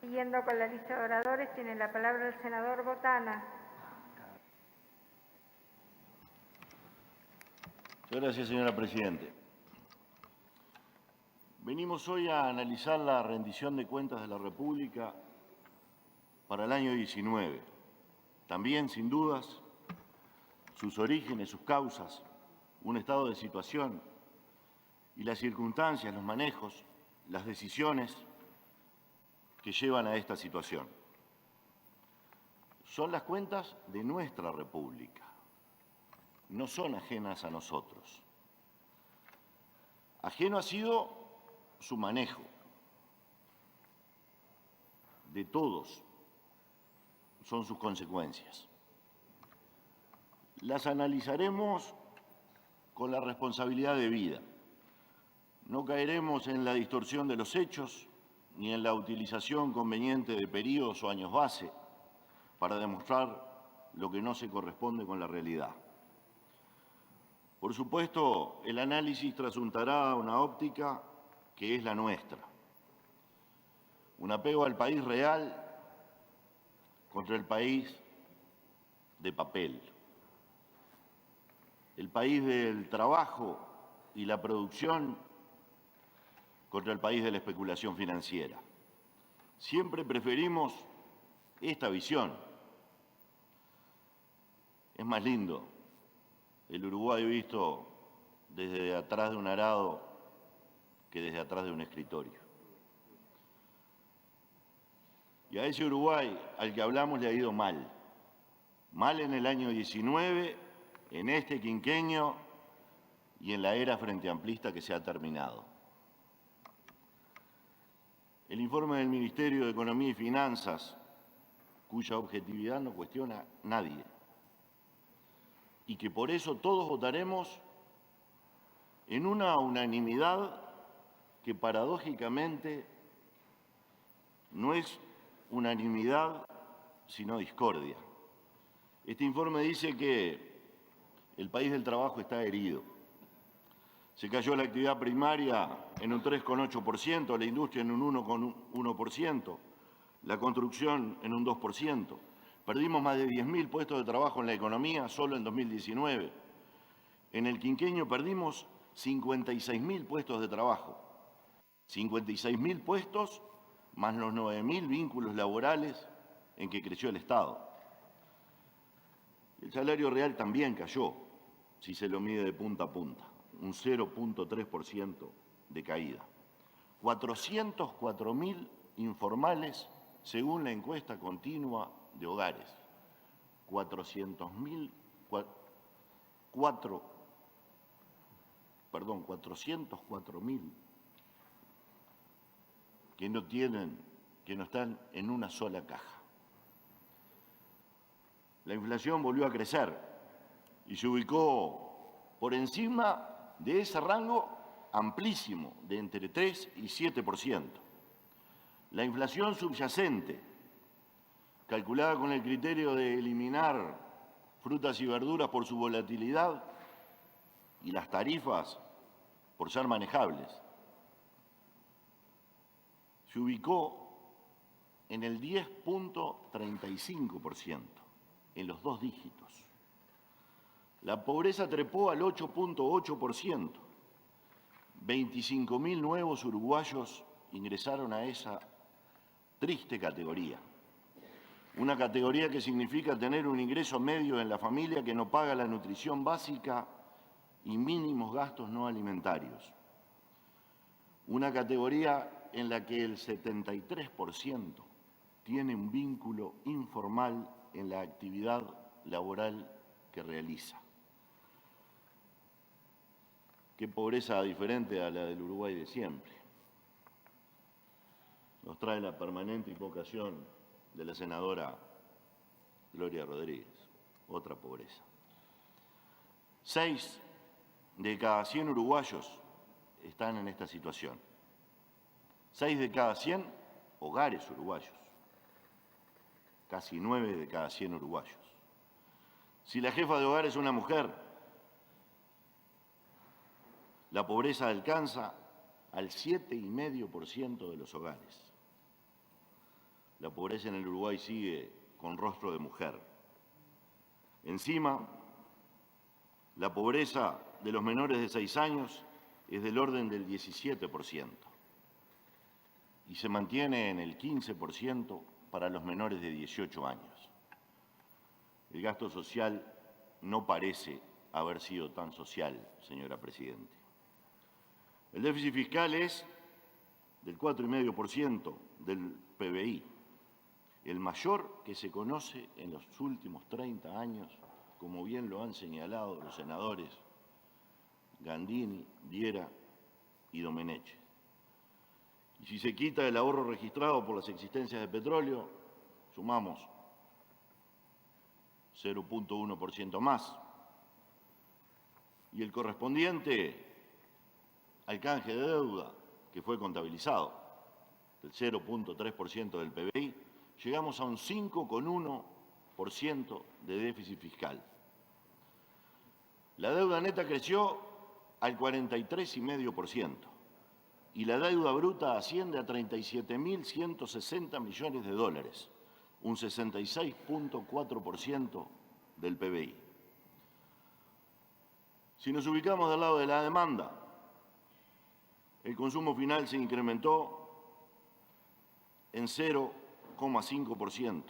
Siguiendo con la lista de oradores, tiene la palabra el senador Botana. Muchas gracias, señora Presidente. Venimos hoy a analizar la rendición de cuentas de la República para el año 19. También, sin dudas, sus orígenes, sus causas, un estado de situación y las circunstancias, los manejos, las decisiones que llevan a esta situación. Son las cuentas de nuestra República, no son ajenas a nosotros. Ajeno ha sido su manejo, de todos son sus consecuencias. Las analizaremos con la responsabilidad debida. No caeremos en la distorsión de los hechos ni en la utilización conveniente de periodos o años base para demostrar lo que no se corresponde con la realidad. Por supuesto, el análisis trasuntará una óptica que es la nuestra. Un apego al país real contra el país de papel. El país del trabajo y la producción contra el país de la especulación financiera. Siempre preferimos esta visión. Es más lindo el Uruguay visto desde atrás de un arado que desde atrás de un escritorio. Y a ese Uruguay al que hablamos le ha ido mal. Mal en el año 19, en este quinquenio y en la era frenteamplista que se ha terminado. El informe del Ministerio de Economía y Finanzas, cuya objetividad no cuestiona nadie, y que por eso todos votaremos en una unanimidad que paradójicamente no es unanimidad, sino discordia. Este informe dice que el país del trabajo está herido. Se cayó la actividad primaria en un 3,8%, la industria en un 1,1%, la construcción en un 2%. Perdimos más de 10.000 puestos de trabajo en la economía solo en 2019. En el quinquenio perdimos 56.000 puestos de trabajo. 56.000 puestos más los 9.000 vínculos laborales en que creció el Estado. El salario real también cayó, si se lo mide de punta a punta, un 0,3% de caída. 404.000 informales según la encuesta continua de hogares. 404.000 que no están en una sola caja. La inflación volvió a crecer y se ubicó por encima de ese rango amplísimo de entre 3 y 7%. La inflación subyacente, calculada con el criterio de eliminar frutas y verduras por su volatilidad y las tarifas por ser manejables, se ubicó en el 10,35%, en los dos dígitos. La pobreza trepó al 8,8%. 25.000 nuevos uruguayos ingresaron a esa triste categoría. Una categoría que significa tener un ingreso medio en la familia que no paga la nutrición básica y mínimos gastos no alimentarios. Una categoría en la que el 73% tiene un vínculo informal en la actividad laboral que realiza. Qué pobreza diferente a la del Uruguay de siempre. Nos trae la permanente invocación de la senadora Gloria Rodríguez, otra pobreza. 6 de cada 100 uruguayos están en esta situación. 6 de cada 100 hogares uruguayos. Casi 9 de cada 100 uruguayos. Si la jefa de hogar es una mujer, la pobreza alcanza al 7,5% de los hogares. la pobreza en el Uruguay sigue con rostro de mujer. Encima, la pobreza de los menores de 6 años es del orden del 17% y se mantiene en el 15% para los menores de 18 años. El gasto social no parece haber sido tan social, señora Presidenta. El déficit fiscal es del 4,5% del PBI, el mayor que se conoce en los últimos 30 años, como bien lo han señalado los senadores Gandini, Diera y Domenech. Y si se quita el ahorro registrado por las existencias de petróleo, sumamos 0,1% más. Y el correspondiente al canje de deuda, que fue contabilizado, del 0,3% del PBI, llegamos a un 5,1% de déficit fiscal. La deuda neta creció al 43,5% y la deuda bruta asciende a 37.160 millones de dólares, un 66,4% del PBI. Si nos ubicamos del lado de la demanda, el consumo final se incrementó en 0,5%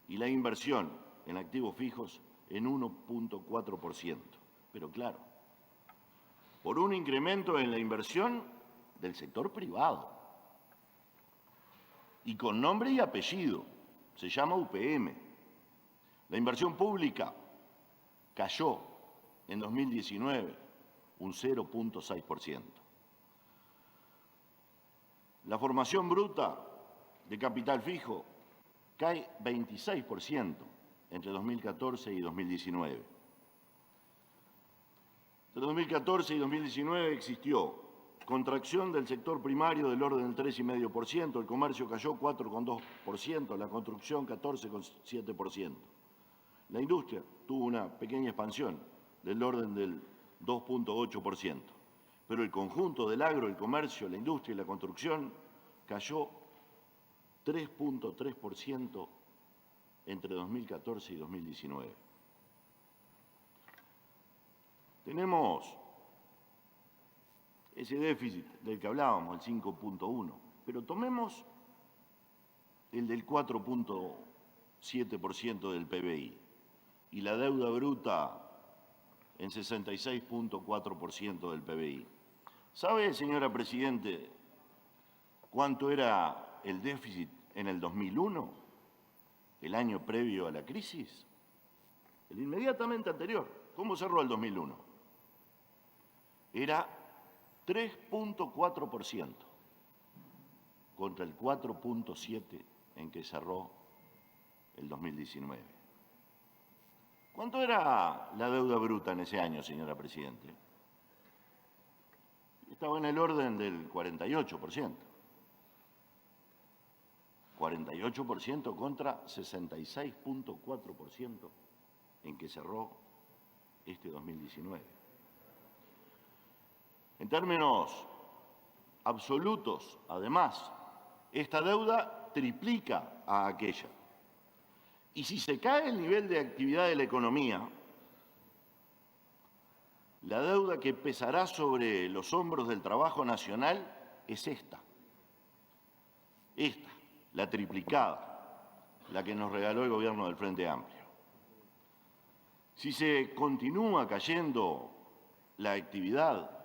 y la inversión en activos fijos en 1,4%. Pero claro, por un incremento en la inversión del sector privado y con nombre y apellido, se llama UPM. La inversión pública cayó en 2019 un 0,6%. La formación bruta de capital fijo cae 26% entre 2014 y 2019. Entre 2014 y 2019 existió contracción del sector primario del orden del 3,5%, el comercio cayó 4,2%, la construcción 14,7%. La industria tuvo una pequeña expansión del orden del 2,8%, pero el conjunto del agro, el comercio, la industria y la construcción cayó 3,3% entre 2014 y 2019. Tenemos ese déficit del que hablábamos, el 5,1%, pero tomemos el del 4,7% del PBI y la deuda bruta en 66,4% del PBI. ¿Sabe, señora Presidente, cuánto era el déficit en el 2001, el año previo a la crisis? El inmediatamente anterior. ¿Cómo cerró el 2001? Era 3,4% contra el 4,7% en que cerró el 2019. ¿Cuánto era la deuda bruta en ese año, señora Presidente? Estaba en el orden del 48%. 48% contra 66,4% en que cerró este 2019. En términos absolutos, además, esta deuda triplica a aquella. Y si se cae el nivel de actividad de la economía, la deuda que pesará sobre los hombros del trabajo nacional es esta, la triplicada, la que nos regaló el gobierno del Frente Amplio. Si se continúa cayendo la actividad,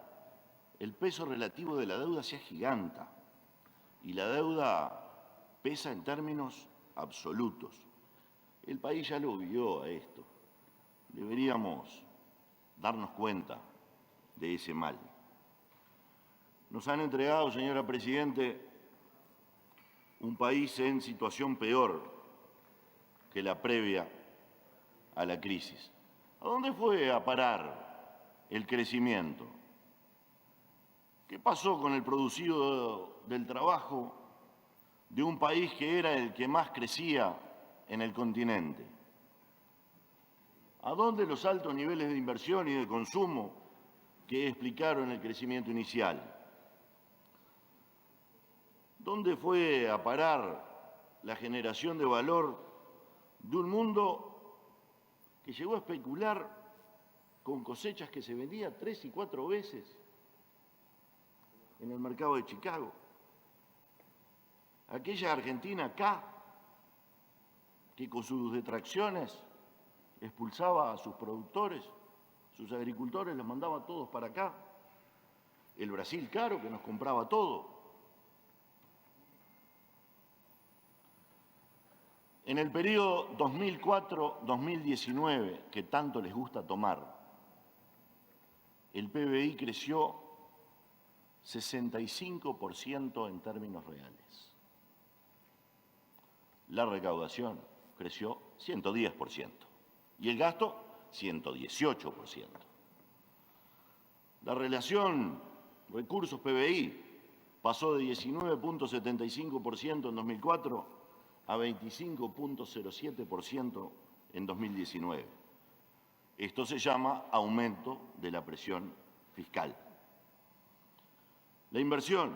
el peso relativo de la deuda se agiganta y la deuda pesa en términos absolutos. El país ya lo vivió a esto. Deberíamos darnos cuenta de ese mal. Nos han entregado, señora Presidente, un país en situación peor que la previa a la crisis. ¿A dónde fue a parar el crecimiento? ¿Qué pasó con el producido del trabajo de un país que era el que más crecía en el continente? ¿A dónde los altos niveles de inversión y de consumo que explicaron el crecimiento inicial? ¿Dónde fue a parar la generación de valor de un mundo que llegó a especular con cosechas que se vendían 3 y 4 veces en el mercado de Chicago. Aquella Argentina acá, que con sus detracciones expulsaba a sus productores, sus agricultores, los mandaba todos para acá. El Brasil caro, que nos compraba todo. En el periodo 2004-2019, que tanto les gusta tomar, el PBI creció 65% en términos reales. La recaudación creció 110% y el gasto 118%. La relación recursos-PBI pasó de 19.75% en 2004 a 25.07% en 2019. Esto se llama aumento de la presión fiscal. La inversión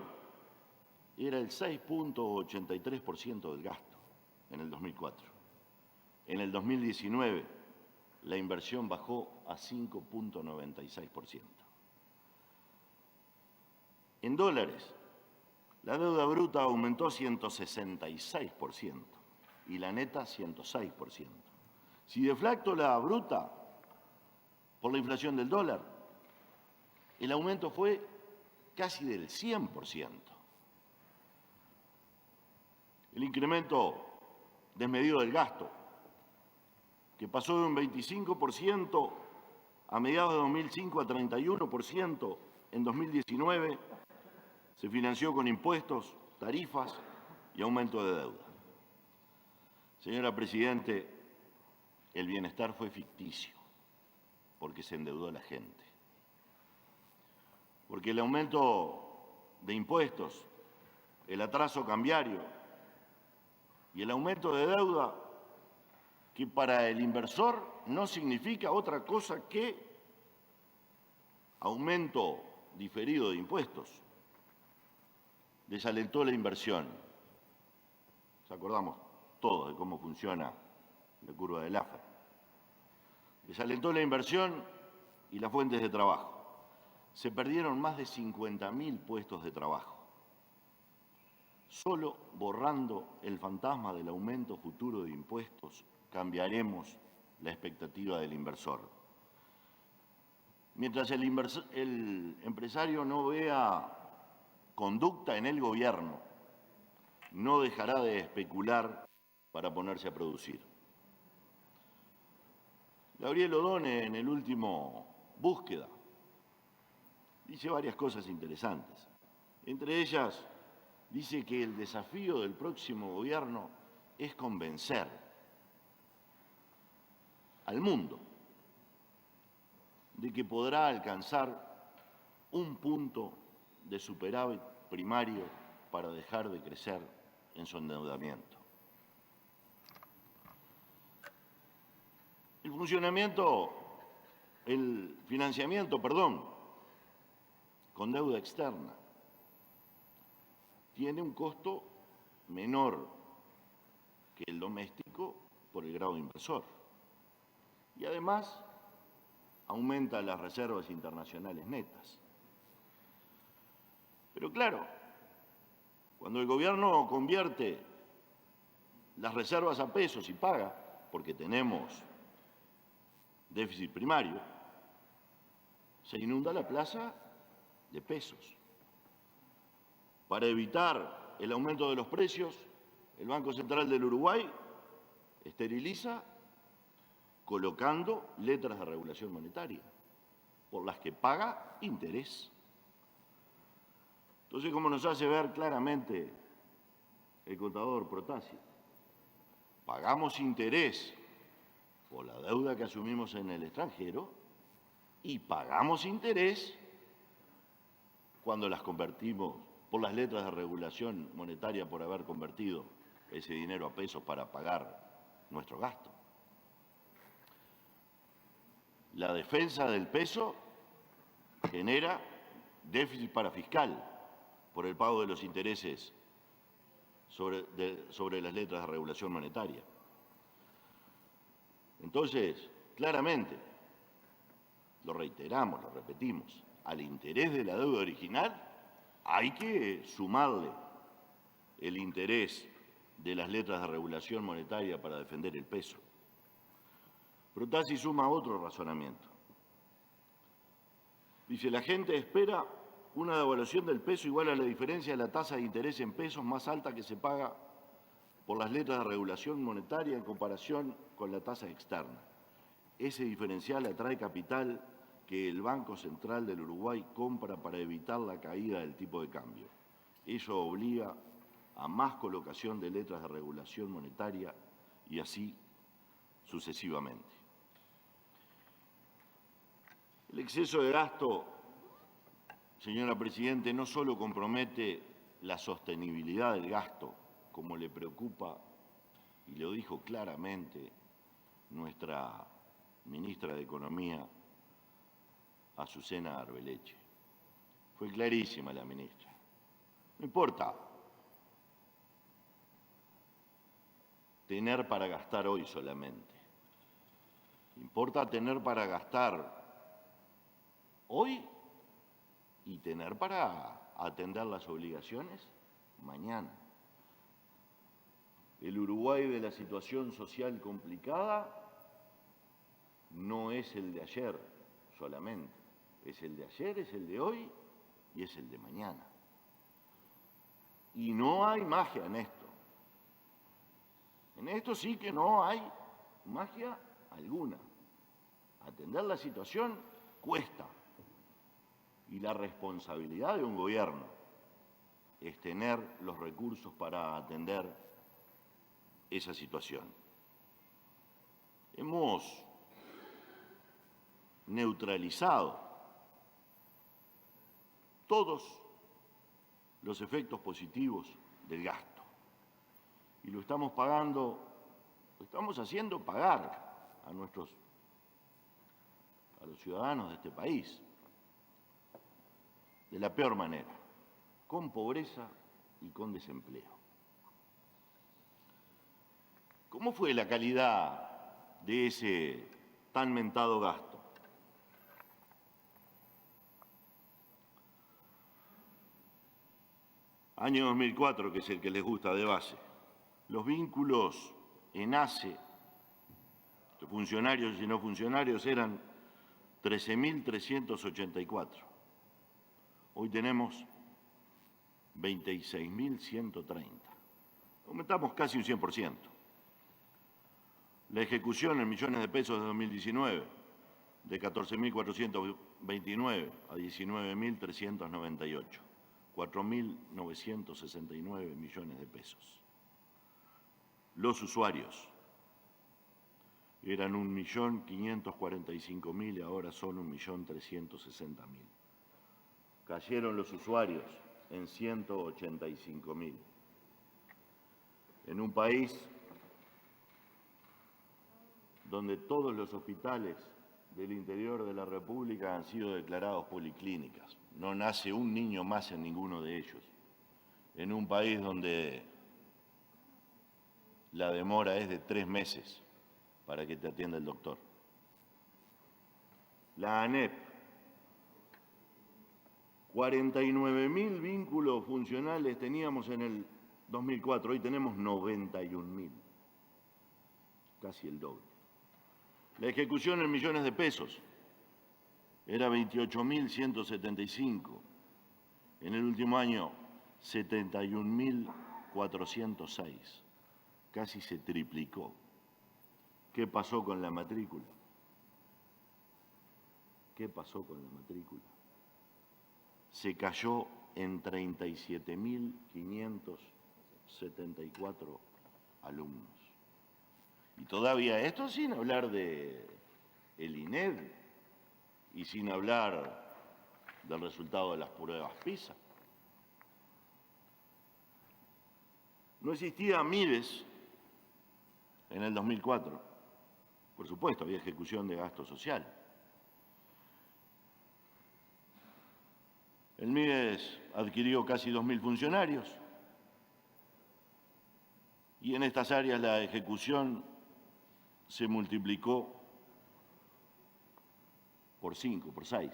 era el 6.83% del gasto en el 2004. En el 2019, la inversión bajó a 5.96%. En dólares, la deuda bruta aumentó 166% y la neta 106%. Si deflacto la bruta por la inflación del dólar, el aumento fue casi del 100%. El incremento desmedido del gasto, que pasó de un 25% a mediados de 2005 a 31% en 2019, se financió con impuestos, tarifas y aumento de deuda. Señora Presidente, el bienestar fue ficticio porque se endeudó la gente. Porque el aumento de impuestos, el atraso cambiario y el aumento de deuda, que para el inversor no significa otra cosa que aumento diferido de impuestos, desalentó la inversión. Nos acordamos todos de cómo funciona la curva del Laffer. Desalentó la inversión y las fuentes de trabajo. Se perdieron más de 50.000 puestos de trabajo. Solo borrando el fantasma del aumento futuro de impuestos cambiaremos la expectativa del inversor. Mientras el empresario no vea conducta en el gobierno, no dejará de especular para ponerse a producir. Gabriel Odone, en el último Búsqueda, dice varias cosas interesantes. Entre ellas, dice que el desafío del próximo gobierno es convencer al mundo de que podrá alcanzar un punto de superávit primario para dejar de crecer en su endeudamiento. El financiamiento, con deuda externa tiene un costo menor que el doméstico por el grado inversor. Y además aumenta las reservas internacionales netas. Pero claro, cuando el gobierno convierte las reservas a pesos y paga, porque tenemos déficit primario, se inunda la plaza de pesos. Para evitar el aumento de los precios, el Banco Central del Uruguay esteriliza colocando letras de regulación monetaria, por las que paga interés. Entonces, como nos hace ver claramente el contador Protasi, pagamos interés por la deuda que asumimos en el extranjero y pagamos interés cuando las convertimos por las letras de regulación monetaria por haber convertido ese dinero a pesos para pagar nuestro gasto. La defensa del peso genera déficit parafiscal por el pago de los intereses sobre las letras de regulación monetaria. Entonces, claramente, lo reiteramos, lo repetimos, al interés de la deuda original hay que sumarle el interés de las letras de regulación monetaria para defender el peso. Protasi suma otro razonamiento. Dice, la gente espera una devaluación del peso igual a la diferencia de la tasa de interés en pesos más alta que se paga por las letras de regulación monetaria en comparación con la tasa externa. Ese diferencial atrae capital que el Banco Central del Uruguay compra para evitar la caída del tipo de cambio. Eso obliga a más colocación de letras de regulación monetaria y así sucesivamente. El exceso de gasto, señora Presidente, no solo compromete la sostenibilidad del gasto, como le preocupa, y lo dijo claramente nuestra ministra de Economía, Azucena Arbeleche. Fue clarísima la ministra. No importa tener para gastar hoy solamente. Importa tener para gastar hoy y tener para atender las obligaciones mañana. El Uruguay de la situación social complicada no es el de ayer solamente. Es el de ayer, es el de hoy y es el de mañana. Y no hay magia en esto. En esto sí que no hay magia alguna. Atender la situación cuesta. Y la responsabilidad de un gobierno es tener los recursos para atender esa situación. Hemos neutralizado todos los efectos positivos del gasto. Y lo estamos pagando, lo estamos haciendo pagar a los ciudadanos de este país de la peor manera, con pobreza y con desempleo. ¿Cómo fue la calidad de ese tan mentado gasto? Año 2004, que es el que les gusta de base. Los vínculos en ACE, de funcionarios y no funcionarios, eran 13.384. Hoy tenemos 26.130. Aumentamos casi un 100%. La ejecución en millones de pesos de 2019, de 14.429 a 19.398. 4.969 millones de pesos. Los usuarios eran 1.545.000 y ahora son 1.360.000. Cayeron los usuarios en 185.000. En un país donde todos los hospitales del interior de la República han sido declarados policlínicas. No nace un niño más en ninguno de ellos. En un país donde la demora es de 3 meses para que te atienda el doctor. La ANEP, 49.000 vínculos funcionales teníamos en el 2004, hoy tenemos 91.000, casi el doble. La ejecución en millones de pesos era 28.175. En el último año, 71.406. Casi se triplicó. ¿Qué pasó con la matrícula? ¿Qué pasó con la matrícula? Se cayó en 37.574 alumnos. Y todavía esto sin hablar de el INED y sin hablar del resultado de las pruebas PISA. No existía MIDES en el 2004. Por supuesto, había ejecución de gasto social. El MIDES adquirió casi 2.000 funcionarios Y en estas áreas la ejecución se multiplicó por 5, por 6.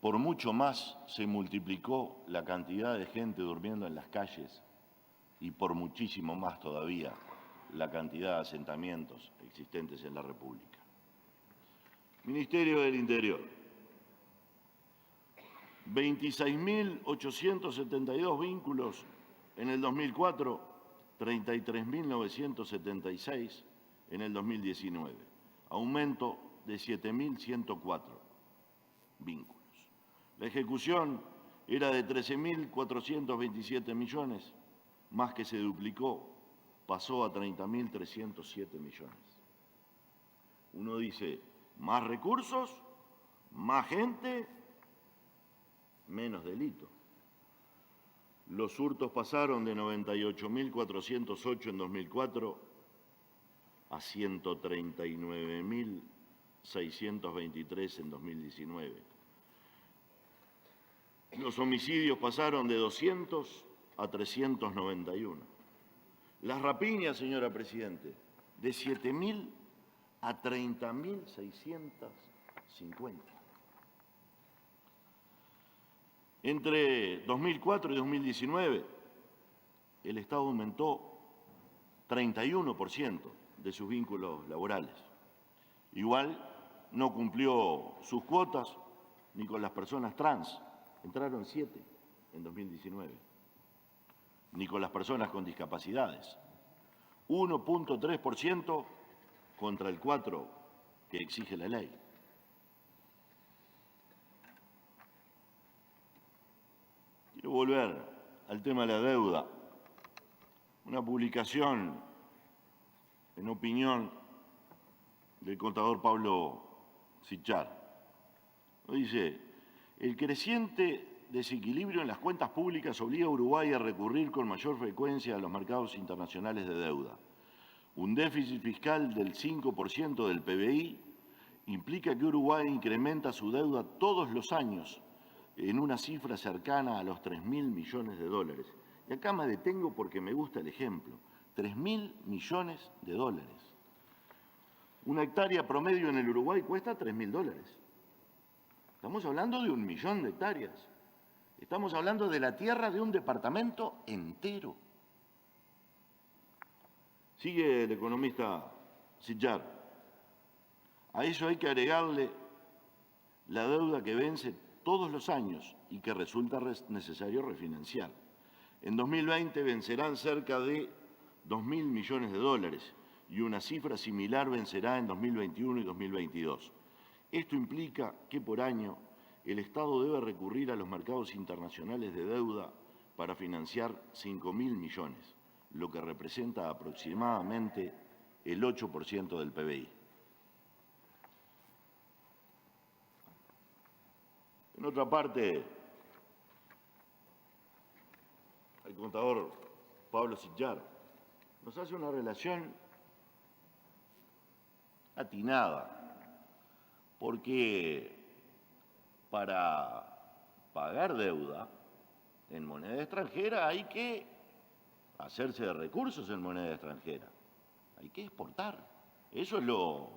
Por mucho más se multiplicó la cantidad de gente durmiendo en las calles y por muchísimo más todavía la cantidad de asentamientos existentes en la República. Ministerio del Interior. 26.872 vínculos en el 2004, 33.976 en el 2019. Aumento de 7.104 vínculos. La ejecución era de 13.427 millones, más que se duplicó, pasó a 30.307 millones. Uno dice, más recursos, más gente, menos delito. Los hurtos pasaron de 98.408 en 2004 a 139.623 en 2019. Los homicidios pasaron de 200 a 391. Las rapiñas, señora Presidente, de 7.000 a 30.650. Entre 2004 y 2019, el Estado aumentó 31% de sus vínculos laborales. Igual no cumplió sus cuotas ni con las personas trans, entraron 7 en 2019, ni con las personas con discapacidades. 1.3% contra el 4% que exige la ley. Quiero volver al tema de la deuda. Una publicación en opinión del contador Pablo Sichar. Dice, el creciente desequilibrio en las cuentas públicas obliga a Uruguay a recurrir con mayor frecuencia a los mercados internacionales de deuda. Un déficit fiscal del 5% del PBI implica que Uruguay incrementa su deuda todos los años en una cifra cercana a los 3.000 millones de dólares. Y acá me detengo porque me gusta el ejemplo. 3.000 millones de dólares. Una hectárea promedio en el Uruguay cuesta 3.000 dólares. Estamos hablando de 1 millón de hectáreas. Estamos hablando de la tierra de un departamento entero. Sigue el economista Sichar. A eso hay que agregarle la deuda que vence todos los años y que resulta necesario refinanciar. En 2020 vencerán cerca de 2.000 millones de dólares y una cifra similar vencerá en 2021 y 2022. Esto implica que por año el Estado debe recurrir a los mercados internacionales de deuda para financiar 5.000 millones, lo que representa aproximadamente el 8% del PBI. En otra parte, el contador Pablo Sichar nos hace una relación atinada, porque para pagar deuda en moneda extranjera hay que hacerse de recursos en moneda extranjera, hay que exportar, eso es lo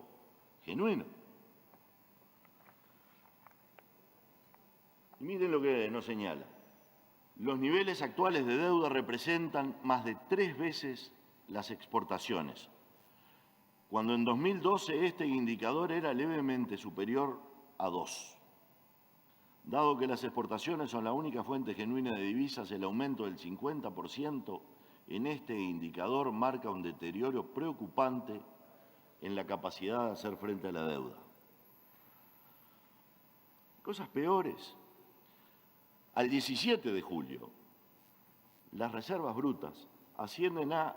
genuino. Y miren lo que nos señala. Los niveles actuales de deuda representan más de 3 veces las exportaciones, cuando en 2012 este indicador era levemente superior a 2. Dado que las exportaciones son la única fuente genuina de divisas, el aumento del 50% en este indicador marca un deterioro preocupante en la capacidad de hacer frente a la deuda. Cosas peores. Al 17 de julio, las reservas brutas ascienden a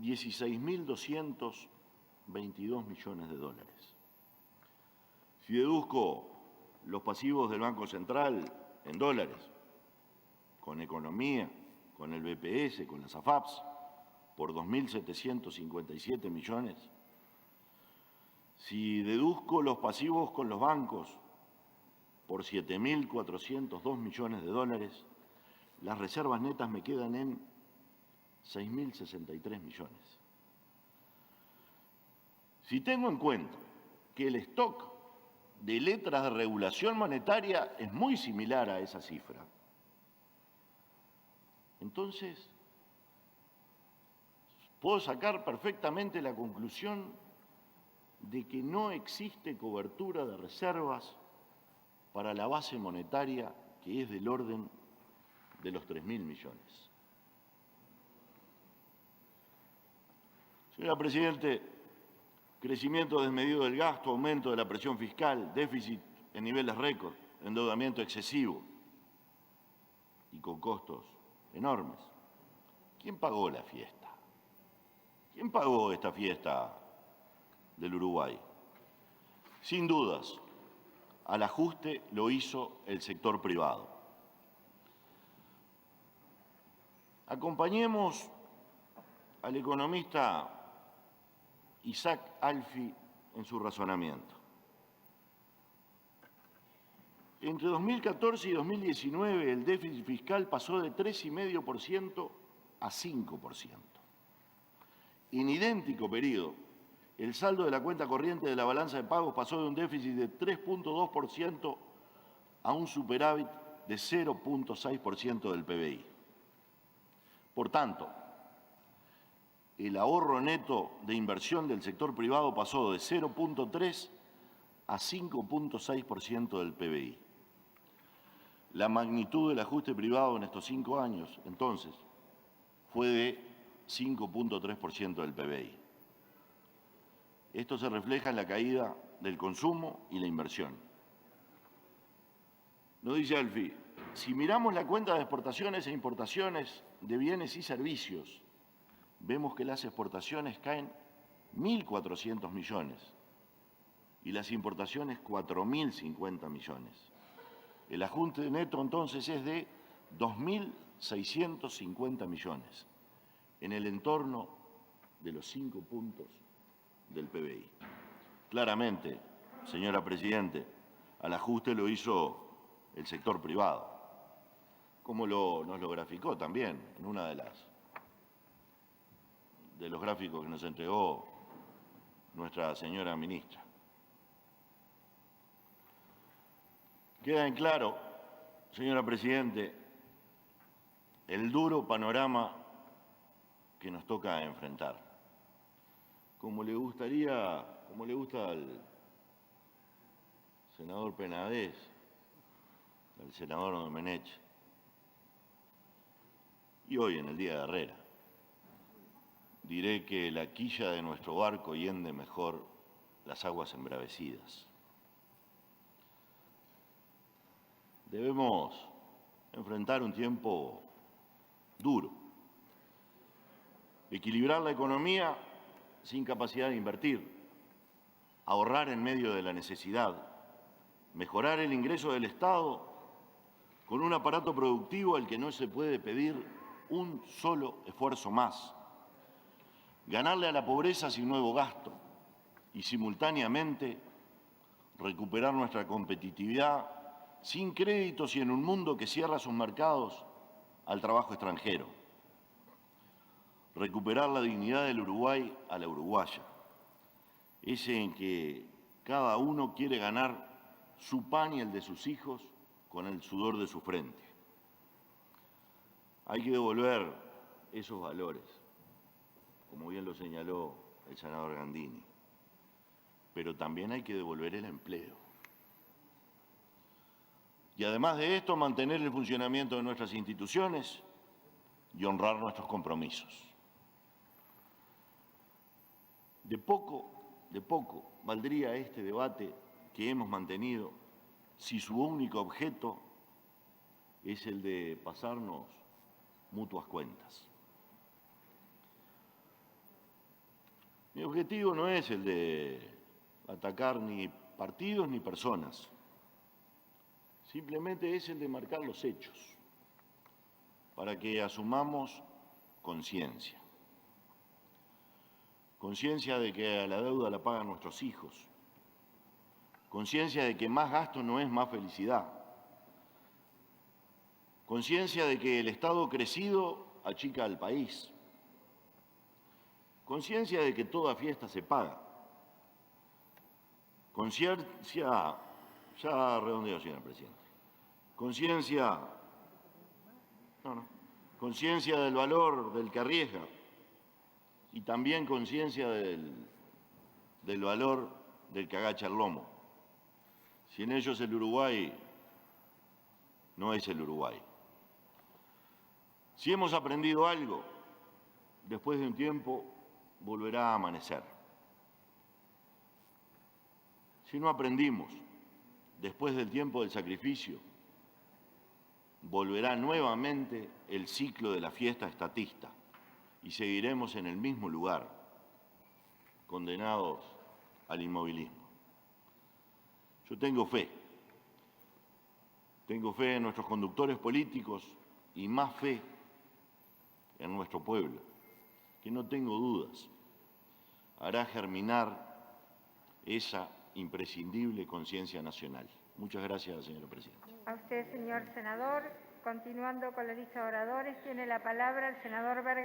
16.222 millones de dólares. Si deduzco los pasivos del Banco Central en dólares, con economía, con el BPS, con las AFAPs, por 2.757 millones. Si deduzco los pasivos con los bancos por 7.402 millones de dólares, las reservas netas me quedan en 6.063 millones. Si tengo en cuenta que el stock de letras de regulación monetaria es muy similar a esa cifra, entonces puedo sacar perfectamente la conclusión de que no existe cobertura de reservas para la base monetaria, que es del orden de los 3.000 millones. Señora Presidente, crecimiento desmedido del gasto, aumento de la presión fiscal, déficit en niveles récord, endeudamiento excesivo y con costos enormes. ¿Quién pagó la fiesta? ¿Quién pagó esta fiesta del Uruguay? Sin dudas, al ajuste lo hizo el sector privado. Acompañemos al economista Isaac Alfi en su razonamiento. Entre 2014 y 2019 el déficit fiscal pasó de 3,5% a 5%. En idéntico periodo, el saldo de la cuenta corriente de la balanza de pagos pasó de un déficit de 3,2% a un superávit de 0,6% del PBI. Por tanto, el ahorro neto de inversión del sector privado pasó de 0,3% a 5,6% del PBI. La magnitud del ajuste privado en estos 5 años, entonces, fue de 5,3% del PBI. Esto se refleja en la caída del consumo y la inversión. Nos dice Alfi, si miramos la cuenta de exportaciones e importaciones de bienes y servicios, vemos que las exportaciones caen 1.400 millones y las importaciones 4.050 millones. El ajuste neto entonces es de 2.650 millones, en el entorno de los 5 puntos del PBI. Claramente, señora Presidente, al ajuste lo hizo el sector privado, como nos lo graficó también en una de los gráficos que nos entregó nuestra señora ministra. Queda en claro, señora Presidente, el duro panorama que nos toca enfrentar. Como le gusta al senador Penades, al senador Domenech, y hoy en el Día de Herrera, diré que la quilla de nuestro barco hiende mejor las aguas embravecidas. Debemos enfrentar un tiempo duro, equilibrar la economía sin capacidad de invertir, ahorrar en medio de la necesidad, mejorar el ingreso del Estado con un aparato productivo al que no se puede pedir un solo esfuerzo más, ganarle a la pobreza sin nuevo gasto y simultáneamente recuperar nuestra competitividad sin créditos y en un mundo que cierra sus mercados al trabajo extranjero. Recuperar la dignidad del Uruguay a la uruguaya, ese en que cada uno quiere ganar su pan y el de sus hijos con el sudor de su frente. Hay que devolver esos valores, como bien lo señaló el senador Gandini, pero también hay que devolver el empleo. Y además de esto, mantener el funcionamiento de nuestras instituciones y honrar nuestros compromisos. De poco valdría este debate que hemos mantenido si su único objeto es el de pasarnos mutuas cuentas. Mi objetivo no es el de atacar ni partidos ni personas, simplemente es el de marcar los hechos para que asumamos conciencia. Conciencia de que a la deuda la pagan nuestros hijos. Conciencia de que más gasto no es más felicidad. Conciencia de que el Estado crecido achica al país. Conciencia de que toda fiesta se paga. Conciencia, ya redondeo, señor presidente. Conciencia, conciencia del valor del que arriesga y también conciencia del valor del que agacha el lomo. Sin ellos el Uruguay no es el Uruguay. Si hemos aprendido algo, después de un tiempo volverá a amanecer. Si no aprendimos, después del tiempo del sacrificio, volverá nuevamente el ciclo de la fiesta estatista y seguiremos en el mismo lugar, condenados al inmovilismo. Yo tengo fe en nuestros conductores políticos y más fe en nuestro pueblo, que no tengo dudas, hará germinar esa imprescindible conciencia nacional. Muchas gracias, señora presidenta. A usted, señor senador. Continuando con la lista de oradores, tiene la palabra el senador Vergara.